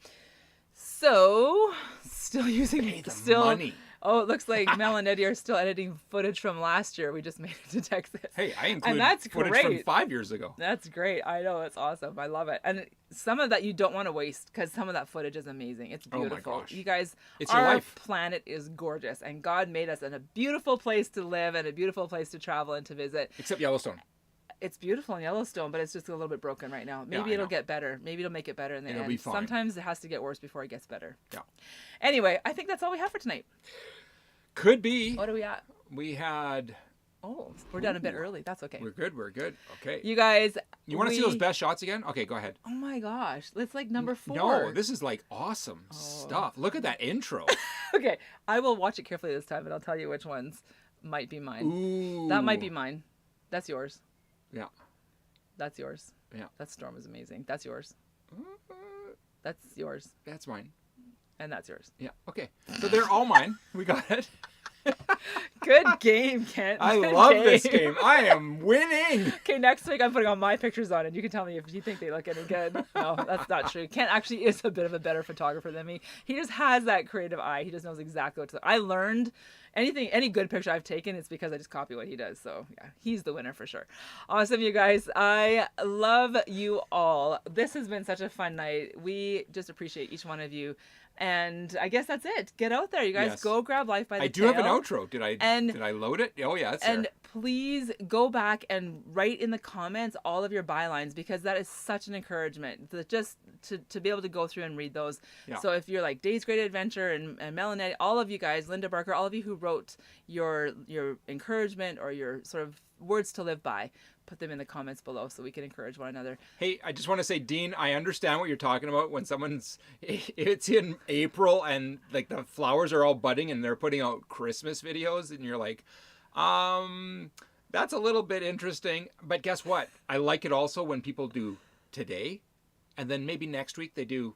So still using money. Oh, it looks like Mel and Eddie are still editing footage from last year. We just made it to Texas. Hey, I include and that's footage great. from 5 years ago. That's great. I know. It's awesome. I love it. And some of that you don't want to waste because some of that footage is amazing. It's beautiful. Oh my gosh. You guys, it's our planet is gorgeous. And God made us in a beautiful place to live and a beautiful place to travel and to visit. Except Yellowstone. It's beautiful in Yellowstone, but it's just a little bit broken right now. Maybe it'll get better. Maybe it'll make it better in the end. It'll be fine. Sometimes it has to get worse before it gets better. Yeah. Anyway, I think that's all we have for tonight. Could be. What are we at? We had... Oh, we're done a bit early. That's okay. We're good. Okay. You guys... You want to see those best shots again? Okay, go ahead. Oh my gosh. It's like number 4. No, this is like awesome stuff. Look at that intro. Okay, I will watch it carefully this time and I'll tell you which ones might be mine. Ooh. That might be mine. That's yours. Yeah. That's yours. Yeah. That storm is amazing. That's yours. That's yours. That's mine. And that's yours. Yeah. Okay. So they're all mine. We got it. Good game, Kent. I Good love this game. I am winning. Okay, next week I'm putting all my pictures on and you can tell me if you think they look any good. No, that's not true. Kent actually is a bit of a better photographer than me. He just has that creative eye. He just knows exactly what to. I learned any good picture I've taken, it's because I just copy what he does. So yeah, he's the winner for sure. Awesome, you guys. I love you all. This has been such a fun night. We just appreciate each one of you. And I guess that's it. Get out there, you guys. Yes. Go grab Life by the I do Tail. have an outro. Did I load it? Oh yeah, it's And there. please go back and write in the comments all of your bylines, because that is such an encouragement just to be able to go through and read those. Yeah. So if you're like Days Great Adventure and Melanie, all of you guys, Linda Barker, all of you who wrote your encouragement or your sort of words to live by, put them in the comments below so we can encourage one another. Hey, I just want to say, Dean, I understand what you're talking about when it's in April and like the flowers are all budding and they're putting out Christmas videos and you're like, that's a little bit interesting. But guess what? I like it also when people do today and then maybe next week they do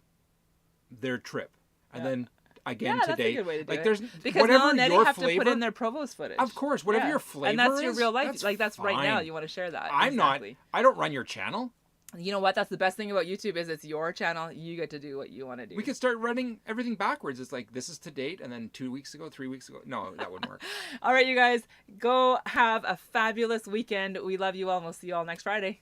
their trip. And then again today. That's a good way to do like it. there's because whatever Mel and your Eddie have flavor, to put in their Provost footage. Of course, whatever your flavor and that's your is, real life. That's right now. fine. You want to share that. I'm exactly. not. I don't run your channel. You know what? That's the best thing about YouTube is it's your channel. You get to do what you want to do. We could start running everything backwards. It's like this is to date, and then 2 weeks ago, 3 weeks ago. No, that wouldn't work. All right, you guys, go have a fabulous weekend. We love you all, and we'll see you all next Friday.